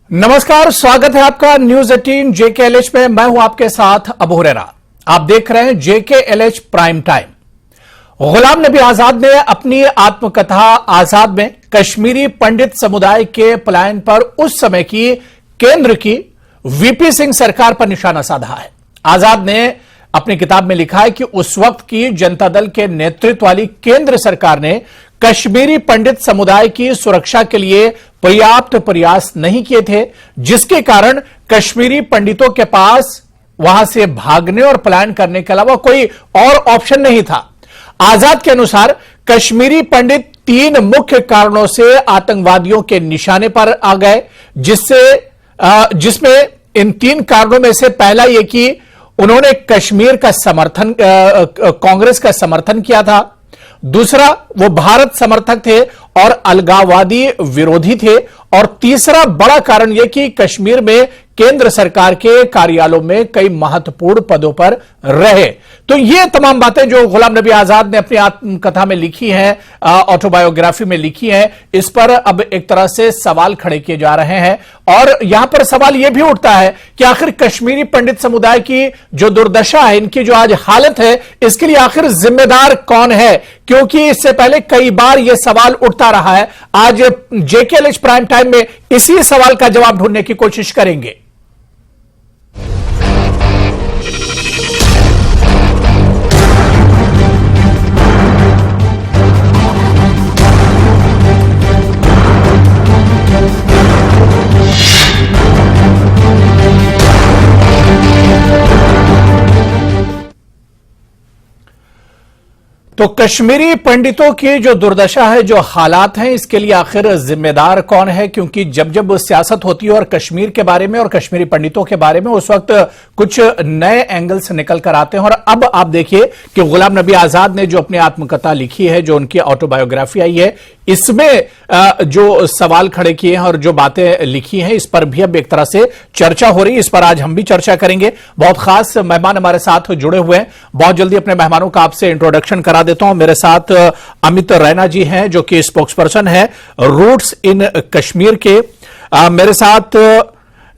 नमस्कार, स्वागत है आपका न्यूज 18 JKLH में। मैं हूं आपके साथ अबू हुरैरा। आप देख रहे हैं JKLH prime time. Ghulam Nabi Azad ने अपनी आत्मकथा आजाद में कश्मीरी पंडित समुदाय के पलायन पर उस समय की केंद्र की VP सिंह सरकार पर निशाना साधा है। आजाद ने अपनी किताब में लिखा है कि उस वक्त की जनता दल के नेतृत्व वाली केंद्र सरकार ने कश्मीरी पंडित समुदाय की सुरक्षा के लिए पर्याप्त प्रयास नहीं किए थे, जिसके कारण कश्मीरी पंडितों के पास वहां से भागने और पलायन करने के अलावा कोई और ऑप्शन नहीं था। आजाद के अनुसार कश्मीरी पंडित 3 मुख्य कारणों से आतंकवादियों के निशाने पर आ गए, जिसमें इन 3 कारणों में से पहला यह कि उन्होंने कश्मीर का समर्थन, कांग्रेस का समर्थन किया था। दूसरा, वो भारत समर्थक थे और अलगाववादी विरोधी थे। और तीसरा बड़ा कारण यह कि कश्मीर में केंद्र सरकार के कार्यालयों में कई महत्वपूर्ण पदों पर रहे। तो ये तमाम बातें जो गुलाम नबी आजाद ने अपनी आत्मकथा में लिखी हैं, ऑटोबायोग्राफी में लिखी हैं, इस पर अब एक तरह से सवाल खड़े किए जा रहे हैं। और यहां पर सवाल यह भी उठता है कि आखिर कश्मीरी पंडित समुदाय की जो दुर्दशा है, इनकी जो आज हालत है, इसके लिए आखिर जिम्मेदार कौन है? क्योंकि इससे पहले कई बार यह सवाल उठता रहा है। आज JKLH प्राइम टाइम में इसी सवाल का जवाब ढूंढने की कोशिश करेंगे। तो कश्मीरी पंडितों की जो दुर्दशा है, जो हालात हैं, इसके लिए आखिर जिम्मेदार कौन है? क्योंकि जब जब सियासत होती है और कश्मीर के बारे में और कश्मीरी पंडितों के बारे में, उस वक्त कुछ नए एंगल्स निकल कर आते हैं। और अब आप देखिए कि गुलाम नबी आजाद ने जो अपनी आत्मकथा लिखी है, जो उनकी ऑटोबायोग्राफी आई है, इसमें जो सवाल खड़े किए हैं और जो बातें लिखी हैं, इस पर भी अब एक तरह से चर्चा हो रही है। इस पर आज हम भी चर्चा करेंगे। बहुत खास मेहमान हमारे साथ जुड़े हुए हैं। बहुत जल्दी अपने मेहमानों का आपसे इंट्रोडक्शन करा देता हूं। मेरे साथ अमित रैना जी हैं, जो कि स्पोक्सपर्सन है रूट्स इन कश्मीर के। मेरे साथ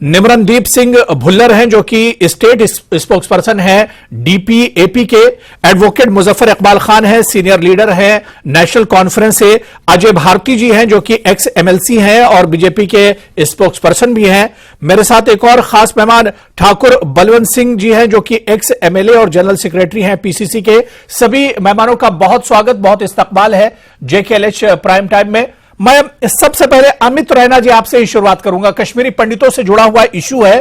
निमरनदीप सिंह भुल्लर हैं, जो कि स्टेट स्पोक्सपर्सन है DPAP के। एडवोकेट मुजफ्फर इकबाल खान है, सीनियर लीडर है नेशनल कॉन्फ्रेंस से। अजय भारती जी हैं, जो कि ex-MLC हैं और BJP के स्पोक्सपर्सन भी हैं। मेरे साथ एक और खास मेहमान ठाकुर बलवंत सिंह जी हैं, जो कि ex-MLA और जनरल सेक्रेटरी हैं PCC के। सभी मेहमानों का बहुत स्वागत, बहुत इस्तकबाल है JKLH प्राइम टाइम में। मैं सबसे पहले अमित रैना जी आपसे ही शुरुआत करूंगा। कश्मीरी पंडितों से जुड़ा हुआ इशू है।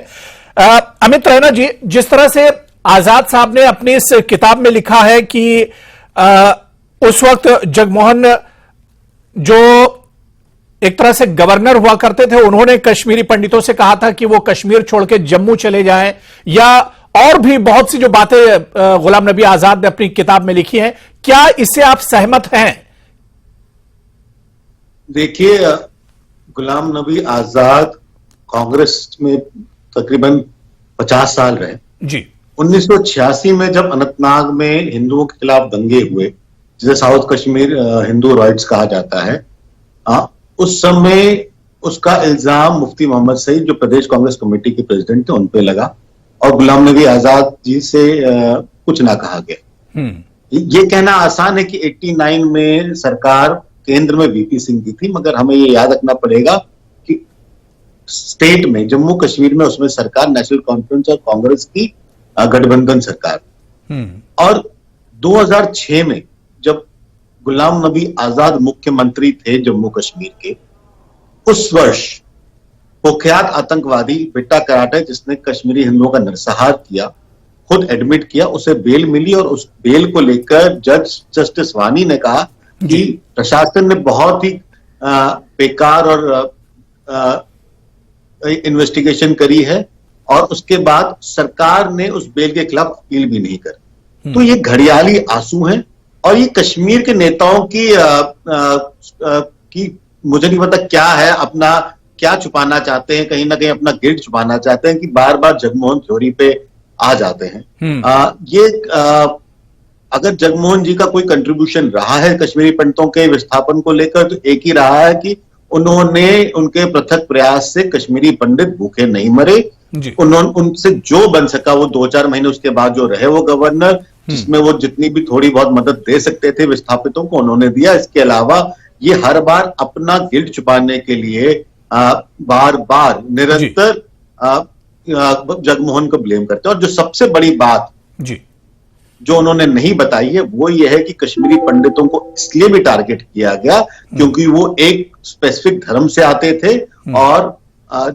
अमित रैना जी, जिस तरह से आजाद साहब ने अपनी इस किताब में लिखा है कि उस वक्त जगमोहन, जो एक तरह से गवर्नर हुआ करते थे, उन्होंने कश्मीरी पंडितों से कहा था कि वो कश्मीर छोड़ के जम्मू चले जाएं, या और भी बहुत सी जो बातें गुलाम नबी आजाद ने अपनी किताब में लिखी हैं, क्या इससे आप सहमत हैं? देखिए, गुलाम नबी आजाद कांग्रेस में तकरीबन 50 साल रहे जी। 1986 में जब अनंतनाग में हिंदुओं के खिलाफ दंगे हुए, जिसे साउथ कश्मीर हिंदू राइट्स कहा जाता है, उस समय उसका इल्जाम मुफ्ती मोहम्मद सईद, जो प्रदेश कांग्रेस कमेटी के प्रेसिडेंट थे, उन पे लगा और गुलाम नबी आजाद जी से कुछ ना कहा गया। ये कहना आसान है कि 89 में सरकार केंद्र में VP सिंह की थी, मगर हमें ये याद रखना पड़ेगा कि स्टेट में, जम्मू कश्मीर में, उसमें सरकार नेशनल कॉन्फ्रेंस और कांग्रेस की गठबंधन सरकार। और 2006 में जब गुलाम नबी आजाद मुख्यमंत्री थे जम्मू कश्मीर के, उस वर्ष कुख्यात आतंकवादी बिट्टा कराटे, जिसने कश्मीरी हिंदुओं का नरसंहार किया, खुद एडमिट किया, उसे बेल मिली। और उस बेल को लेकर जज जस्टिस वानी ने कहा कि प्रशासन ने बहुत ही बेकार और इन्वेस्टिगेशन करी है, और उसके बाद सरकार ने उस बेल के खिलाफ अपील भी नहीं करी। तो ये घड़ियाली आंसू हैं, और ये कश्मीर के नेताओं की मुझे नहीं पता क्या है, अपना क्या छुपाना चाहते हैं, कहीं ना कहीं अपना गिल्ट छुपाना चाहते हैं कि बार बार जगमोहन थ्योरी पे आ जाते हैं। अगर जगमोहन जी का कोई कंट्रीब्यूशन रहा है कश्मीरी पंडितों के विस्थापन को लेकर, तो एक ही रहा है कि उन्होंने उनके पृथक प्रयास से कश्मीरी पंडित भूखे नहीं मरे। उन्होंने उनसे जो बन सका, वो 2-4 महीने उसके बाद जो रहे वो गवर्नर, जिसमें वो जितनी भी थोड़ी बहुत मदद दे सकते थे विस्थापितों को, उन्होंने दिया। इसके अलावा ये हर बार अपना गिल्ट छुपाने के लिए बार बार निरंतर जगमोहन को ब्लेम करते हैं। और जो सबसे बड़ी बात जो उन्होंने नहीं बताई है वो ये है कि कश्मीरी पंडितों को इसलिए भी टारगेट किया गया क्योंकि वो एक स्पेसिफिक धर्म से आते थे और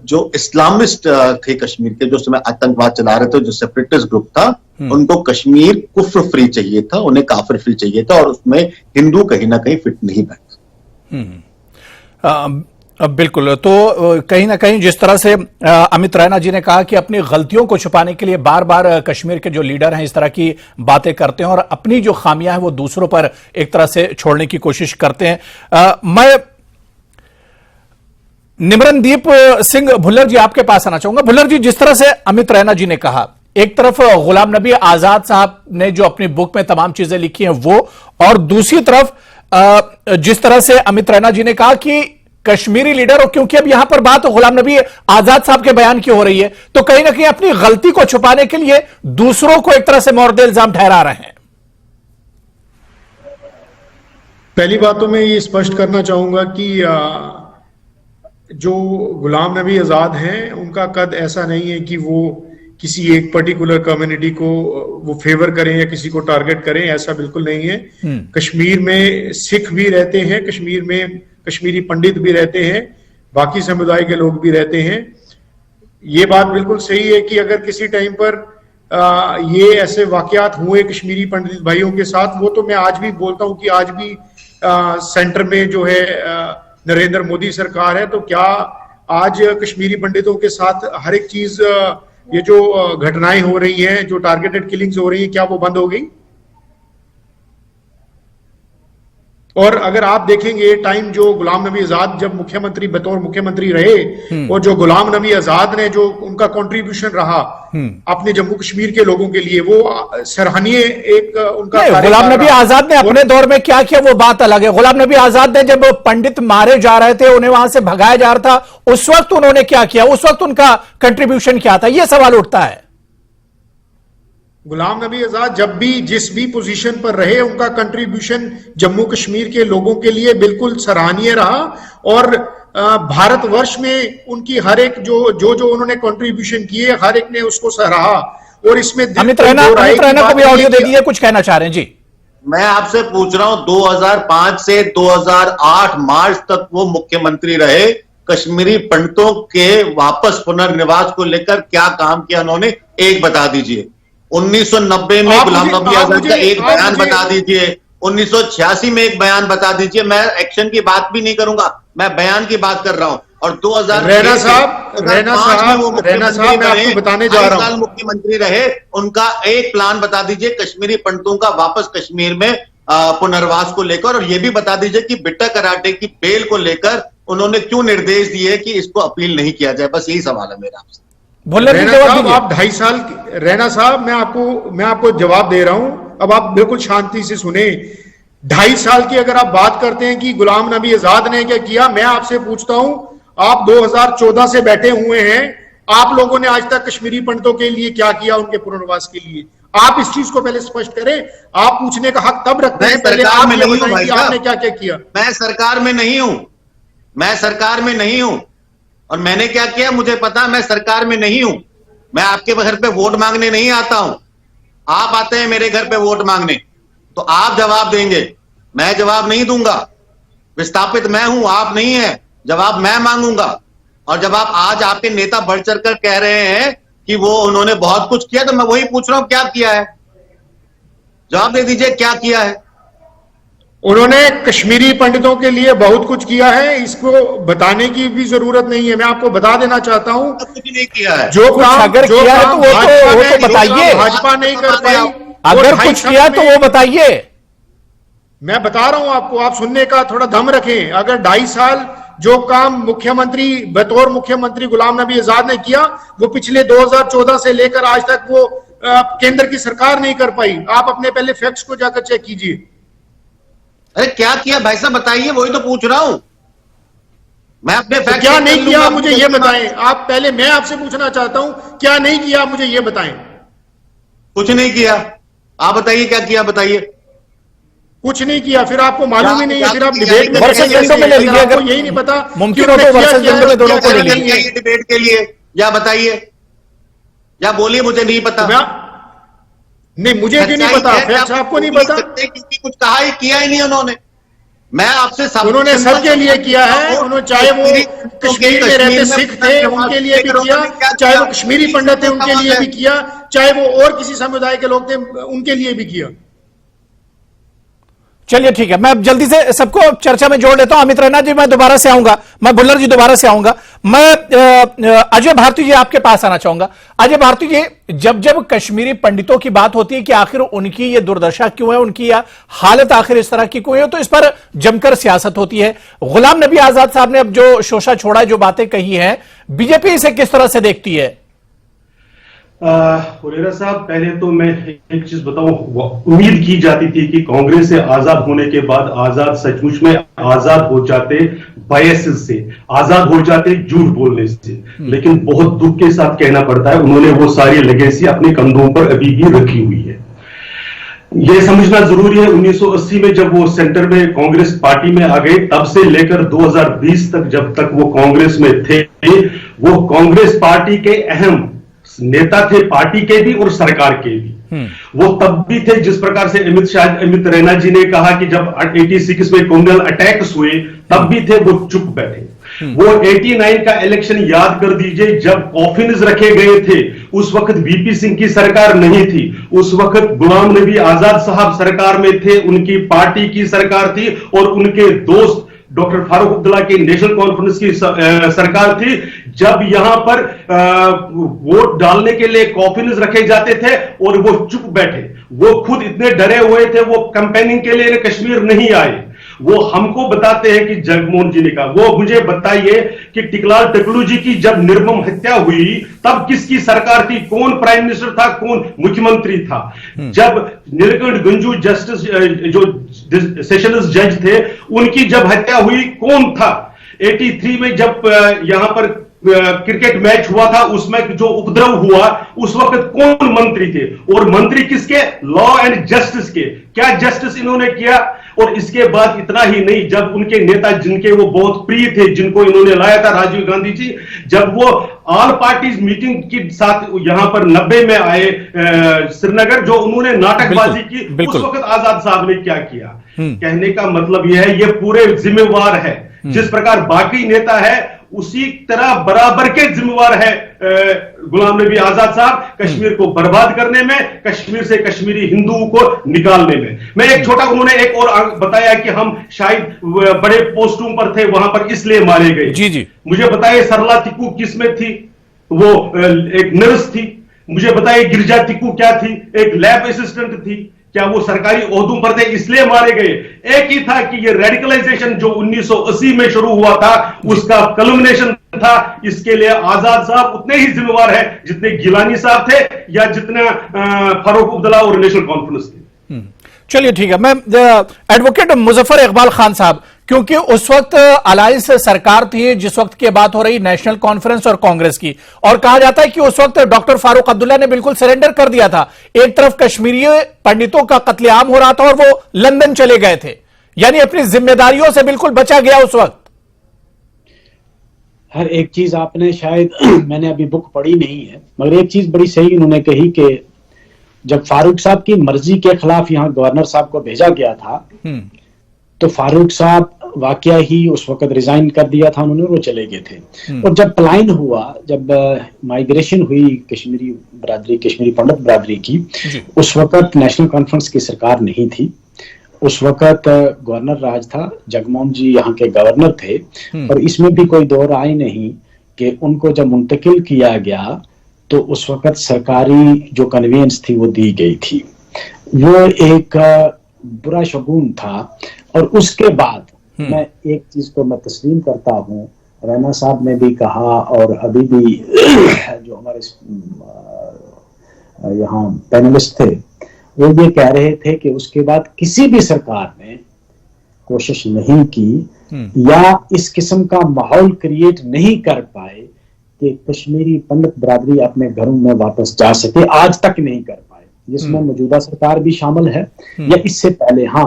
जो इस्लामिस्ट थे कश्मीर के, जो समय आतंकवाद चला रहे थे, जो सेपरेटिस्ट ग्रुप था, उनको कश्मीर कुफ्र फ्री चाहिए था, उन्हें काफिर फ्री चाहिए था, और उसमें हिंदू कहीं ना कहीं फिट नहीं बैठे। बिल्कुल। तो कहीं ना कहीं जिस तरह से अमित रैना जी ने कहा कि अपनी गलतियों को छुपाने के लिए बार बार कश्मीर के जो लीडर हैं इस तरह की बातें करते हैं और अपनी जो खामियां हैं वो दूसरों पर एक तरह से छोड़ने की कोशिश करते हैं। मैं निमरनदीप सिंह भुल्लर जी आपके पास आना चाहूंगा। भुल्लर जी, जिस तरह से अमित रैना जी ने कहा, एक तरफ गुलाम नबी आजाद साहब ने जो अपनी बुक में तमाम चीजें लिखी हैं वो, और दूसरी तरफ जिस तरह से अमित रैना जी ने कहा कि कश्मीरी लीडर, और क्योंकि अब यहां पर बात गुलाम नबी आजाद साहब के बयान की हो रही है, तो कहीं ना कहीं अपनी गलती को छुपाने के लिए दूसरों को एक तरह से मोर्दे इल्जाम ठहरा रहे हैं। पहली बात तो मैं ये स्पष्ट करना चाहूंगा कि जो गुलाम नबी आजाद हैं उनका कद ऐसा नहीं है कि वो किसी एक पर्टिकुलर कम्युनिटी को वो फेवर करें या किसी को टारगेट करें, ऐसा बिल्कुल नहीं है। कश्मीर में सिख भी रहते हैं, कश्मीर में कश्मीरी पंडित भी रहते हैं, बाकी समुदाय के लोग भी रहते हैं। ये बात बिल्कुल सही है कि अगर किसी टाइम पर ये ऐसे वाकयात हुए कश्मीरी पंडित भाइयों के साथ, वो तो मैं आज भी बोलता हूं कि आज भी सेंटर में जो है नरेंद्र मोदी सरकार है, तो क्या आज कश्मीरी पंडितों के साथ हर एक चीज, ये जो घटनाएं हो रही हैं, जो टारगेटेड किलिंग्स हो रही हैं, क्या वो बंद हो गई? और अगर आप देखेंगे टाइम जो गुलाम नबी आजाद जब मुख्यमंत्री बतौर मुख्यमंत्री रहे, और जो गुलाम नबी आजाद ने जो उनका कंट्रीब्यूशन रहा अपने जम्मू कश्मीर के लोगों के लिए, वो सराहनीय एक उनका। गुलाम नबी आजाद ने अपने दौर में क्या किया वो बात अलग है। गुलाम नबी आजाद ने जब पंडित मारे जा रहे थे, उन्हें वहां से भगाया जा रहा था, उस वक्त उन्होंने क्या किया, उस वक्त उनका कंट्रीब्यूशन क्या था, यह सवाल उठता है। गुलाम नबी आजाद जब भी जिस भी पोजीशन पर रहे, उनका कंट्रीब्यूशन जम्मू कश्मीर के लोगों के लिए बिल्कुल सराहनीय रहा, और भारतवर्ष में उनकी हर एक जो उन्होंने कंट्रीब्यूशन किए, हर एक ने उसको सराहा। और इसमें अमित रैना को भी ऑडियो दे दिए, कुछ कहना चाह रहे हैं जी। मैं आपसे पूछ रहा हूं, 2005 से 2008 मार्च तक वो मुख्यमंत्री रहे, कश्मीरी पंडितों के वापस पुनर्निवास को लेकर क्या काम किया उन्होंने, एक बता दीजिए। 1990 में गुलाम नबी आजाद का एक बयान बता दीजिए, 1986 में एक बयान बता दीजिए। मैं एक्शन की बात भी नहीं करूंगा, मैं बयान की बात कर रहा हूं। और 2000 रैना साहब मैं आपको बताने जा रहा हूं, मुख्यमंत्री रहे, उनका एक प्लान बता दीजिए कश्मीरी पंडितों का वापस कश्मीर में पुनर्वास को लेकर, और यह भी बता दीजिए कि बिट्टा कराटे की बेल को लेकर उन्होंने क्यों निर्देश दिए कि इसको अपील नहीं किया जाए। बस यही सवाल है मेरा आपसे। रैना साहब, आप 2.5 साल, रैना साहब मैं आपको जवाब दे रहा हूं, अब आप बिल्कुल शांति से सुने। 2.5 साल की अगर आप बात करते हैं कि गुलाम नबी आजाद ने क्या किया, मैं आपसे पूछता हूं, आप 2014 से बैठे हुए हैं, आप लोगों ने आज तक कश्मीरी पंडितों के लिए क्या किया, उनके पुनर्वास के लिए? आप इस चीज को पहले स्पष्ट करें। आप पूछने का हक तब रखते हैं, पहले आप ये बताएं कि आपने क्या क्या किया। मैं सरकार में नहीं हूं, मैं सरकार में नहीं हूं, और मैंने क्या किया मुझे पता, मैं सरकार में नहीं हूं। मैं आपके घर पे वोट मांगने नहीं आता हूं, आप आते हैं मेरे घर पे वोट मांगने, तो आप जवाब देंगे, मैं जवाब नहीं दूंगा। विस्थापित मैं हूं, आप नहीं है, जवाब मैं मांगूंगा। और जब आप आज आपके नेता बढ़ चढ़कर कह रहे हैं कि वो उन्होंने बहुत कुछ किया, तो मैं वही पूछ रहा हूं क्या किया है, जवाब दे दीजिए क्या किया है। उन्होंने कश्मीरी पंडितों के लिए बहुत कुछ किया है, इसको बताने की भी जरूरत नहीं है। मैं आपको बता देना चाहता हूं, कुछ नहीं किया है। जो काम अगर किया है तो वो तो बताइए, भाजपा नहीं कर पाई। अगर कुछ किया तो वो बताइए। मैं बता रहा हूं आपको, आप सुनने का थोड़ा दम रखें। अगर 2.5 साल जो काम मुख्यमंत्री बतौर मुख्यमंत्री गुलाम नबी आजाद ने किया, वो पिछले 2014 से लेकर आज तक वो केंद्र की सरकार नहीं कर पाई। आप अपने पहले फैक्ट्स को जाकर चेक कीजिए। अरे क्या किया भाई साहब बताइए, वही तो पूछ रहा हूं। मैं अपने तो फैक्ट क्या चेक नहीं कर किया लूंगा, मुझे ये बताएं। आप पहले, मैं आपसे पूछना चाहता हूं, क्या नहीं किया मुझे ये बताएं। कुछ नहीं किया। आप बताइए क्या किया, बताइए। कुछ नहीं किया, फिर आपको मालूम ही नहीं है, फिर आप डिबेट में वर्सेस बैठे विंडो कैसे? में ले अगर लीजिए, आपको अगर यही नहीं पता कि मुमकिन हो उन्होंने तो किया वर्सेस क्या विंडो है, में दोनों को ले क्या लीजिए। नहीं है। डिबेट के लिए या बताइए, या बोलिए मुझे नहीं पता। नहीं, मुझे क्यों नहीं सच्चाई पता? है कि फैक्ट्स आप आपको नहीं बोल पता? सकते, क्योंकि कुछ कहा ही किया ही नहीं उन्होंने। मैं आपसे उन्होंने सिंपल सबके लिए सवाल किया पूछता है। हूं, उन्होंने, चाहे वो कश्मीरी पंडितों के कश्मीर में कश्मीर रहते में सिख थे पुनर्निवास उनके लिए भी लेकर किया, उन्होंने क्या चाहे किया? वो कश्मीरी यही पंडित थे सिंपल उनके सवाल लिए है। भी किया, चाहे वो और किसी समुदाय के लोग थे उनके लिए भी किया। चलिए ठीक है, मैं अब जल्दी से सबको चर्चा में जोड़ लेता हूं। अमित रैना जी मैं दोबारा से आऊंगा, मैं भुल्लर जी दोबारा से आऊंगा। मैं अजय भारती जी आपके पास आना चाहूंगा। अजय भारती जी, जब जब कश्मीरी पंडितों की बात होती है कि आखिर उनकी ये दुर्दशा क्यों है, उनकी यह हालत आखिर इस तरह की क्यों है, तो इस पर जमकर सियासत होती है। गुलाम नबी आजाद साहब ने अब जो शोषा छोड़ा, जो बातें कही हैं, बीजेपी इसे किस तरह से देखती है? हुरेरा साहब, पहले तो मैं एक चीज बताऊं, उम्मीद की जाती थी कि कांग्रेस से आजाद होने के बाद आजाद सचमुच में आजाद हो जाते बायसेस से, आजाद हो जाते झूठ बोलने से, लेकिन बहुत दुख के साथ कहना पड़ता है उन्होंने वो सारी लेगेसी अपने कंधों पर अभी भी रखी हुई है। यह समझना जरूरी है, 1980 में जब वो सेंटर में कांग्रेस पार्टी में आ गए, तब से लेकर 2020 तक जब तक वो कांग्रेस में थे, वो कांग्रेस पार्टी के अहम नेता थे, पार्टी के भी और सरकार के भी। वो तब भी थे जिस प्रकार से अमित रैना जी ने कहा कि जब 86 में कम्युनल अटैक्स हुए तब भी थे, वो चुप बैठे। वो 89 का इलेक्शन याद कर दीजिए, जब कॉफिन्स रखे गए थे, उस वक्त वीपी सिंह की सरकार नहीं थी, उस वक्त गुलाम नबी आजाद साहब सरकार में थे, उनकी पार्टी की सरकार थी और उनके दोस्त डॉक्टर फारूक अब्दुल्ला की नेशनल कॉन्फ्रेंस की सरकार थी। जब यहां पर वोट डालने के लिए कॉफिन्स रखे जाते थे और वो चुप बैठे, वो खुद इतने डरे हुए थे, वो कैंपेनिंग के लिए कश्मीर नहीं आए। वो हमको बताते हैं कि जगमोहन जी ने कहा, वो मुझे बताइए कि टिकलाल टकलू जी की जब निर्मम हत्या हुई तब किसकी सरकार थी, कौन प्राइम मिनिस्टर था, कौन मुख्यमंत्री था? जब नीलकंठ गंजू जस्टिस जो सेशंस जज थे, उनकी जब हत्या हुई कौन था? 83 में जब यहां पर क्रिकेट मैच हुआ था, उसमें जो उपद्रव हुआ उस वक्त कौन मंत्री थे, और मंत्री किसके? लॉ एंड जस्टिस के। क्या जस्टिस इन्होंने किया? और इसके बाद इतना ही नहीं, जब उनके नेता जिनके वो बहुत प्रिय थे, जिनको इन्होंने लाया था, राजीव गांधी जी, जब वो ऑल पार्टीज मीटिंग के साथ यहां पर 90 में आए श्रीनगर, जो उन्होंने नाटकबाजी की, उस वक्त आजाद साहब ने क्या किया? कहने का मतलब यह है, ये पूरे जिम्मेवार है। जिस प्रकार बाकी नेता है, उसी तरह बराबर के जिम्मेवार है गुलाम नबी आजाद साहब, कश्मीर को बर्बाद करने में, कश्मीर से कश्मीरी हिंदुओं को निकालने में। मैं एक छोटा, उन्होंने एक और बताया कि हम शायद बड़े पोस्टों पर थे, वहां पर इसलिए मारे गए। जी जी, मुझे बताइए सरला तिक्कू किस में थी? वो एक नर्स थी। मुझे बताइए गिरजा तिक्कू क्या थी? एक लैब असिस्टेंट थी। क्या वो सरकारी ओहदों पर थे इसलिए मारे गए? एक ही था कि ये रेडिकलाइजेशन जो 1980 में शुरू हुआ था, उसका कल्मिनेशन था। इसके लिए आजाद साहब उतने ही जिम्मेवार है जितने गिलानी साहब थे या जितना फारूक अब्दुल्ला और नेशनल कॉन्फ्रेंस थे। चलिए ठीक है। मैं एडवोकेट मुजफ्फर इकबाल खान साहब, क्योंकि उस वक्त अलायंस सरकार थी जिस वक्त की बात हो रही नेशनल कॉन्फ्रेंस और कांग्रेस की, और कहा जाता है कि उस वक्त डॉक्टर फारूक अब्दुल्ला ने बिल्कुल सरेंडर कर दिया था। एक तरफ कश्मीरी पंडितों का कत्लेआम हो रहा था और वो लंदन चले गए थे, यानी अपनी जिम्मेदारियों से बिल्कुल बचा गया उस वक्त। हर एक चीज आपने शायद मैंने अभी बुक पढ़ी नहीं है, मगर एक चीज बड़ी सही उन्होंने कही कि जब फारूक साहब की मर्जी के खिलाफ यहाँ गवर्नर साहब को भेजा गया था, तो फारूक साहब वाकया ही उस वक्त रिजाइन कर दिया था उन्होंने, वो चले गए थे। और जब पलायन हुआ, जब माइग्रेशन हुई कश्मीरी बरादरी, कश्मीरी पंडित बरादरी की, उस वक्त नेशनल कॉन्फ्रेंस की सरकार नहीं थी। उस वक्त गवर्नर राज था, जगमोहन जी यहाँ के गवर्नर थे, और इसमें भी कोई दो राय नहीं कि उनको जब मुंतकिल किया गया तो उस वक्त सरकारी जो कन्वीनियंस थी वो दी गई थी। वो एक बुरा शगुन था। और उसके बाद मैं एक चीज को मैं तस्लीम करता हूँ, रैना साहब ने भी कहा और अभी भी जो हमारे यहाँ पैनलिस्ट थे वो ये कह रहे थे कि उसके बाद किसी भी सरकार ने कोशिश नहीं की या इस किस्म का माहौल क्रिएट नहीं कर पाए कि कश्मीरी पंडित बरादरी अपने घरों में वापस जा सके, आज तक नहीं कर पाए, जिसमें मौजूदा सरकार भी शामिल है या इससे पहले। हाँ,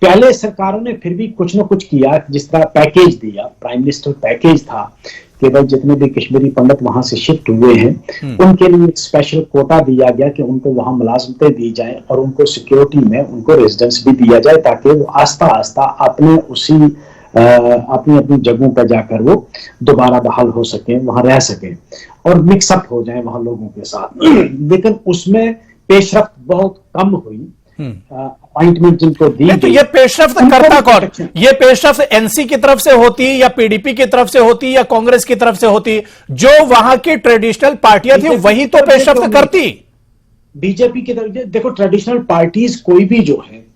पहले सरकारों ने फिर भी कुछ ना कुछ किया, जिस तरह पैकेज दिया, प्राइम मिनिस्टर पैकेज था कि भाई जितने भी कश्मीरी पंडित वहां से शिफ्ट हुए हैं उनके लिए एक स्पेशल कोटा दिया गया कि उनको वहां मुलाजमतें दी जाएं और उनको सिक्योरिटी में उनको रेजिडेंस भी दिया जाए, ताकि वो आस्ता आस्ता अपने उसी अपनी अपनी जगहों पर जाकर वो दोबारा बहाल हो सके, वहां रह सके और मिक्सअप हो जाए वहां लोगों के साथ। लेकिन उसमें पेशरफ्त बहुत कम हुई। अपॉइंटमेंट जिनको दी, तो ये पेशरफ्त करता कौन? ये पेशरफ्त एनसी की तरफ से होती या पीडीपी की तरफ से होती या कांग्रेस की तरफ से होती? जो वहां की ट्रेडिशनल पार्टियां थी वही तो पेशरफ्त करती। बीजेपी की तरफ देखो, ट्रेडिशनल पार्टीज कोई भी जो है,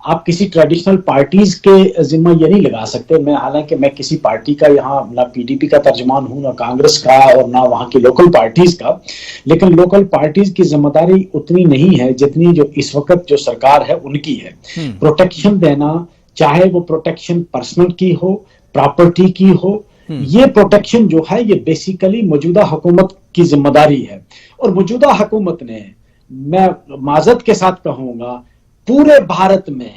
आप किसी ट्रेडिशनल पार्टीज के जिम्मा ये नहीं लगा सकते। मैं हालांकि मैं किसी पार्टी का यहाँ ना पीडीपी का तर्जमान हूं, ना कांग्रेस का और ना वहां की लोकल पार्टीज का, लेकिन लोकल पार्टीज की जिम्मेदारी उतनी नहीं है जितनी जो इस वक्त जो सरकार है उनकी है। प्रोटेक्शन देना, चाहे वो प्रोटेक्शन पर्सनल की हो, प्रॉपर्टी की हो, ये प्रोटेक्शन जो है ये बेसिकली मौजूदा हुकूमत की जिम्मेदारी है। और मौजूदा हुकूमत ने, मैं माजरत के साथ कहूंगा, पूरे भारत में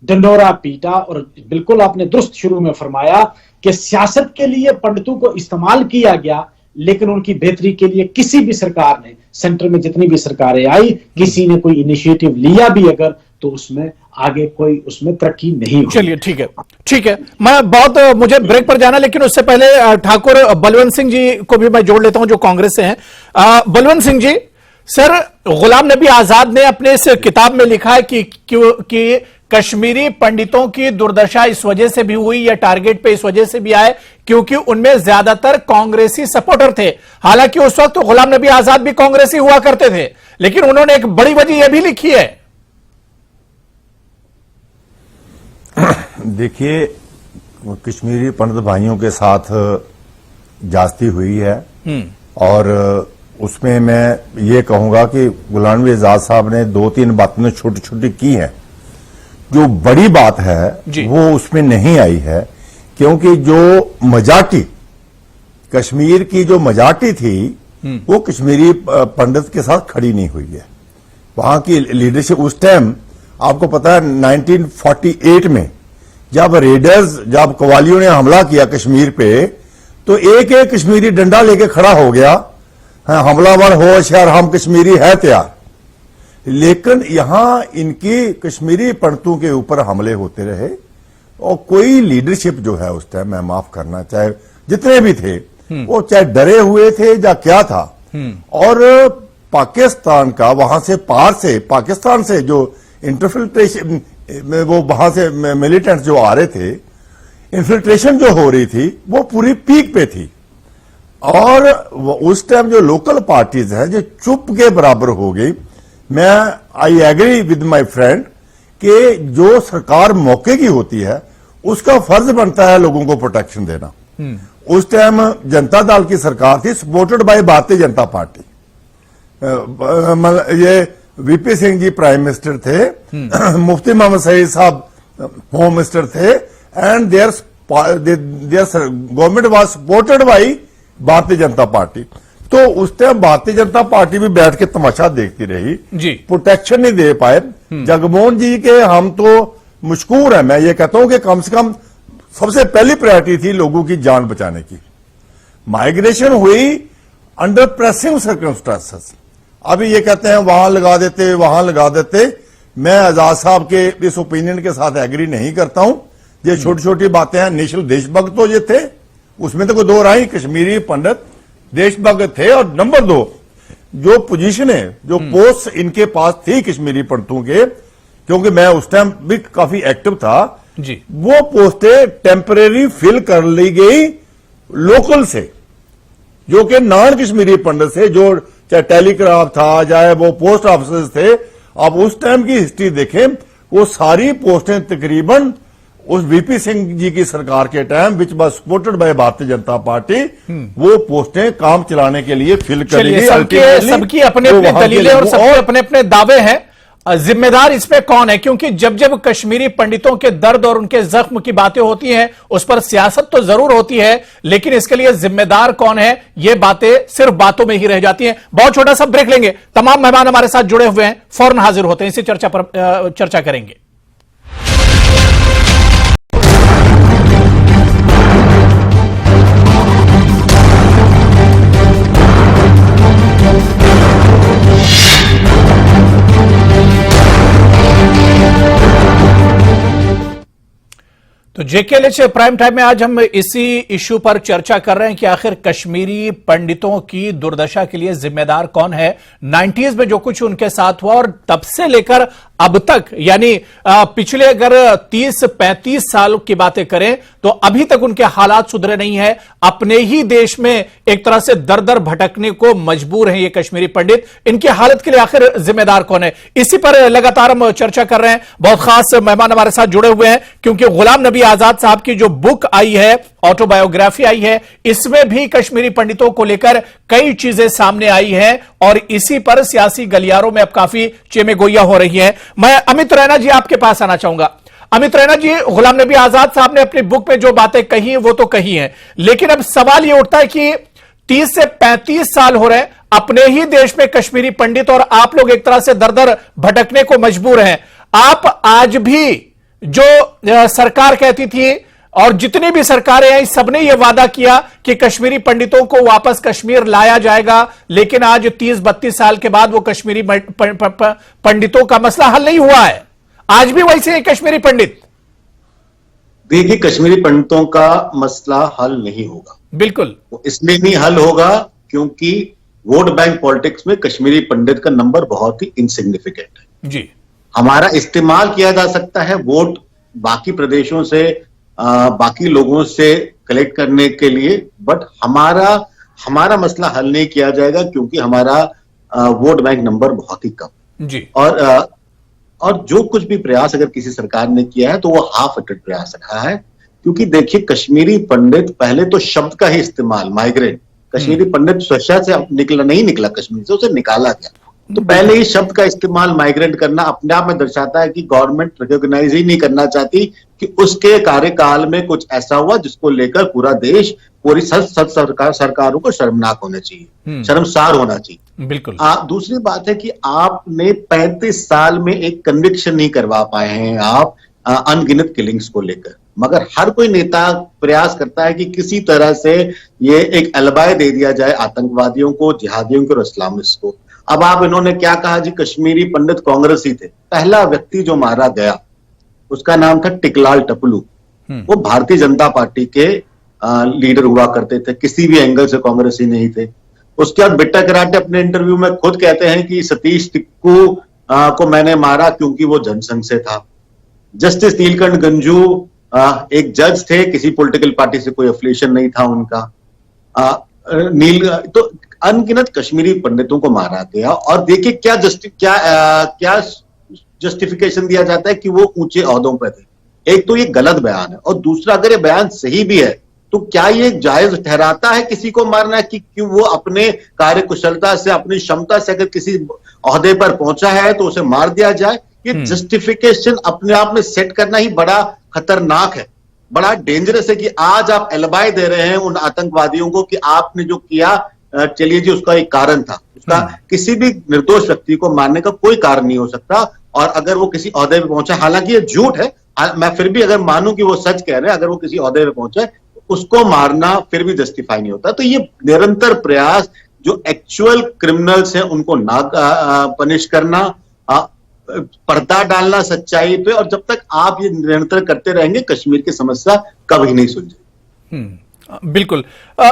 डंडोरा पीटा। और बिल्कुल आपने दुरुस्त शुरू में फरमाया कि सियासत के लिए पंडितों को इस्तेमाल किया गया, लेकिन उनकी बेहतरी के लिए किसी भी सरकार ने, सेंटर में जितनी भी सरकारें आई, किसी ने कोई इनिशिएटिव लिया भी अगर, तो उसमें आगे कोई उसमें तरक्की नहीं हुई। चलिए ठीक है, ठीक है। मुझे ब्रेक पर जाना, लेकिन उससे पहले ठाकुर बलवंत सिंह जी को भी मैं जोड़ लेता हूं जो कांग्रेस से हैं। बलवंत सिंह जी, सर, गुलाम नबी आजाद ने अपने इस किताब में लिखा है कि कश्मीरी पंडितों की दुर्दशा इस वजह से भी हुई या टारगेट पे इस वजह से भी आए क्योंकि उनमें ज्यादातर कांग्रेसी सपोर्टर थे। हालांकि उस वक्त गुलाम नबी आजाद भी कांग्रेसी हुआ करते थे, लेकिन उन्होंने एक बड़ी वजह यह भी लिखी है। देखिए, कश्मीरी पंडित भाइयों के साथ ज्यादती हुई है और उसमें मैं ये कहूंगा कि गुलाम नबी आजाद साहब ने 2-3 बातें छोटी छोटी की हैं। जो बड़ी बात है वो उसमें नहीं आई है, क्योंकि जो मजाटी, कश्मीर की जो मजाटी थी वो कश्मीरी पंडित के साथ खड़ी नहीं हुई है। वहां की लीडरशिप उस टाइम, आपको पता है 1948 में जब कवालियों ने हमला किया कश्मीर पे, तो एक एक कश्मीरी डंडा लेके खड़ा हो गया, हमलावर होशियार, हम कश्मीरी है तैयार। लेकिन यहां इनकी कश्मीरी पंडितों के ऊपर हमले होते रहे और कोई लीडरशिप जो है उस टाइम, मैं माफ करना, चाहे जितने भी थे वो चाहे डरे हुए थे या क्या था। और पाकिस्तान का वहां से पार से, पाकिस्तान से जो इंटरफिल्ट्रेशन, वो वहां से मिलिटेंट जो आ रहे थे, इन्फिल्ट्रेशन जो हो रही थी वो पूरी पीक पे थी। और उस टाइम जो लोकल पार्टीज हैं जो चुप के बराबर हो गई। मैं I agree with my friend कि जो सरकार मौके की होती है उसका फर्ज बनता है लोगों को प्रोटेक्शन देना। उस टाइम जनता दल की सरकार थी, supported by Bharatiya Janata party. ये VP Singh ji prime minister थे, मुफ्ती मोहम्मद सईद साहब होम मिनिस्टर थे, and there government was supported by Bharatiya Janata party. तो उस टाइम भारतीय जनता पार्टी भी बैठ के तमाशा देखती रही जी, प्रोटेक्शन नहीं दे पाए। जगमोहन जी के हम तो मशकूर हैं। मैं ये कहता हूं कि कम से कम सबसे पहली प्रायोरिटी थी लोगों की जान बचाने की। माइग्रेशन हुई अंडर प्रेसिंग सर्कमस्टांसेस। अभी ये कहते हैं वहां लगा देते, वहां लगा देते। मैं आजाद साहब के इस ओपिनियन के साथ एग्री नहीं करता हूं। ये छोटी छोटी बातें हैं। नेशनल देशभक्त तो ये थे, उसमें तो कोई दो राय, कश्मीरी पंडित देशभक्त थे। और नंबर 2, जो पोजीशनें, जो पोस्ट इनके पास थी कश्मीरी पंडितों के, क्योंकि मैं उस टाइम भी काफी एक्टिव था जी, वो पोस्टें टेम्परेरी फिल कर ली गई लोकल से, जो कि नॉन कश्मीरी पंडित से, जो चाहे टेलीग्राफ था, चाहे वो पोस्ट ऑफिस थे। अब उस टाइम की हिस्ट्री देखें, वो सारी पोस्टें तकरीबन उस वीपी सिंह जी की सरकार के time, which was supported by Bharatiya Janata party, वो पोस्टें काम चलाने के लिए फिल करी गई। सबकी अपने अपने दलीलें और सबके अपने अपने दावे हैं। जिम्मेदार इसमें कौन है? क्योंकि जब जब कश्मीरी पंडितों के दर्द और उनके जख्म की बातें होती हैं, उस पर सियासत तो जरूर होती है, लेकिन इसके लिए जिम्मेदार कौन है, ये बातें सिर्फ बातों में ही रह जाती हैं। बहुत छोटा सा ब्रेक लेंगे। तमाम मेहमान हमारे साथ जुड़े हुए हैं, फौरन हाजिर होते हैं, इसी चर्चा पर चर्चा करेंगे। तो जेकेएलएच प्राइम टाइम में आज हम इसी इश्यू पर चर्चा कर रहे हैं कि आखिर कश्मीरी पंडितों की दुर्दशा के लिए जिम्मेदार कौन है। 90s में जो कुछ उनके साथ हुआ और तब से लेकर अब तक, यानी पिछले अगर 30-35 साल की बातें करें तो अभी तक उनके हालात सुधरे नहीं है। अपने ही देश में एक तरह से दर दर भटकने को मजबूर हैं ये कश्मीरी पंडित। इनकी हालत के लिए आखिर जिम्मेदार कौन है, इसी पर लगातार हम चर्चा कर रहे हैं। बहुत खास मेहमान हमारे साथ जुड़े हुए हैं, क्योंकि गुलाम नबी आजाद साहब की जो बुक आई है, ऑटोबायोग्राफी आई है, इसमें भी कश्मीरी पंडितों को लेकर कई चीजें सामने आई हैं और इसी पर सियासी गलियारों में अब काफी चेमेगोइया हो रही है। मैं अमित रैना जी आपके पास आना चाहूंगा। अमित रैना जी, गुलाम नबी आजाद साहब ने अपनी बुक में जो बातें कही वो तो कही हैं, लेकिन अब सवाल यह उठता है कि 30 से 35 साल हो रहे हैं अपने ही देश में कश्मीरी पंडित, और आप लोग एक तरह से दर दर भटकने को मजबूर हैं। आप आज भी जो सरकार कहती थी और जितनी भी सरकारें हैं, सबने यह वादा किया कि कश्मीरी पंडितों को वापस कश्मीर लाया जाएगा, लेकिन आज 30-32 साल के बाद वो कश्मीरी पंडितों का मसला हल नहीं हुआ है। आज भी वैसे ही कश्मीरी पंडित। देखिए, कश्मीरी पंडितों का मसला हल नहीं होगा, बिल्कुल इसलिए नहीं हल होगा क्योंकि वोट बैंक पॉलिटिक्स में कश्मीरी पंडित का नंबर बहुत ही इनसिग्निफिकेंट है जी। हमारा इस्तेमाल किया जा सकता है वोट बाकी प्रदेशों से, बाकी लोगों से कलेक्ट करने के लिए, बट हमारा मसला हल नहीं किया जाएगा क्योंकि हमारा वोट बैंक नंबर बहुत ही कम जी। और जो कुछ भी प्रयास अगर किसी सरकार ने किया है तो वो हाफ अटेड प्रयास रहा है। क्योंकि देखिए, कश्मीरी पंडित, पहले तो शब्द का ही इस्तेमाल, माइग्रेंट, कश्मीरी पंडित स्वेच्छा से नहीं निकला कश्मीर से, उसे निकाला गया। तो पहले ही शब्द का इस्तेमाल माइग्रेंट करना अपने आप में दर्शाता है कि गवर्नमेंट रिकॉग्नाइज ही नहीं करना चाहती कि उसके कार्यकाल में कुछ ऐसा हुआ जिसको लेकर पूरा देश, पूरी सरकारों को शर्मनाक होना चाहिए, शर्मसार होना चाहिए। बिल्कुल। दूसरी बात है कि आपने 35 साल में एक कन्विक्शन नहीं करवा पाए हैं आप अनगिनत किलिंग्स को लेकर, मगर हर कोई नेता प्रयास करता है कि किसी तरह से ये एक अलबाय दे दिया जाए आतंकवादियों को, जिहादियों को और इस्लामिस्ट को। अब आप इन्होंने क्या कहा जी, कश्मीरी पंडित कांग्रेसी थे। पहला व्यक्ति जो मारा गया उसका नाम था टिकलाल टपलू। वो भारतीय जनता पार्टी के लीडर हुआ करते थे, किसी भी एंगल से कांग्रेसी नहीं थे। उसके बाद बिट्टा कराटे अपने इंटरव्यू में खुद कहते हैं कि सतीश टिक्कू को मैंने मारा क्योंकि वो जनसंघ से था। जस्टिस नीलकंठ गंजू एक जज थे, किसी पॉलिटिकल पार्टी से कोई एफिलिएशन नहीं था उनका। तो अनगिनत कश्मीरी पंडितों को मारा गया और देखिए क्या जस्टिफिकेशन दिया जाता है कि वो ऊंचे ओहदों पर थे। एक तो ये गलत बयान है, और दूसरा अगर ये बयान सही भी है तो क्या ये जायज ठहराता है किसी को मारना कि क्यों वो अपने कार्य कुशलता से, अपनी क्षमता से अगर किसी ओहदे पर पहुंचा है तो उसे मार दिया जाए? ये जस्टिफिकेशन अपने आप में सेट करना ही बड़ा खतरनाक है, बड़ा डेंजरस है कि आज आप एलबाय दे रहे हैं उन आतंकवादियों को कि आपने जो किया, चलिए जी, उसका एक कारण था। उसका किसी भी निर्दोष व्यक्ति को मारने का कोई कारण नहीं हो सकता। और अगर वो किसी ओहदे पे पहुंचा, हालांकि ये झूठ है, मैं फिर भी अगर मानूं कि वो सच कह रहे हैं, अगर वो किसी ओहदे पे पहुंचे उसको मारना फिर भी जस्टिफाई नहीं होता। तो ये निरंतर प्रयास जो एक्चुअल क्रिमिनल्स हैं उनको ना पनिश करना, पर्दा डालना सच्चाई पे, और जब तक आप ये निरंतर करते रहेंगे कश्मीर की समस्या कभी नहीं सुलझेगी। बिल्कुल।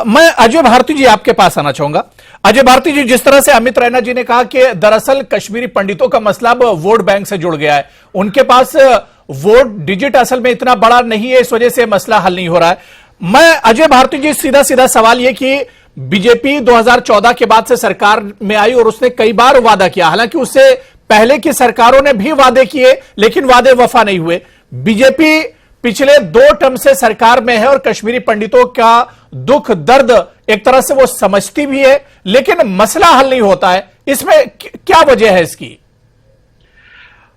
मैं अजय भारती जी आपके पास आना चाहूंगा। अजय भारती जी, जिस तरह से अमित रैना जी ने कहा कि दरअसल कश्मीरी पंडितों का मसला अब वोट बैंक से जुड़ गया है, उनके पास वोट डिजिट असल में इतना बड़ा नहीं है, इस वजह से मसला हल नहीं हो रहा है। मैं अजय भारती जी, सीधा सीधा सवाल यह कि बीजेपी 2014 के बाद से सरकार में आई और उसने कई बार वादा किया, हालांकि उससे पहले की सरकारों ने भी वादे किए लेकिन वादे वफा नहीं हुए। बीजेपी पिछले 2 टर्म से सरकार में है और कश्मीरी पंडितों का दुख दर्द एक तरह से वो समझती भी है, लेकिन मसला हल नहीं होता है। इसमें क्या वजह है इसकी?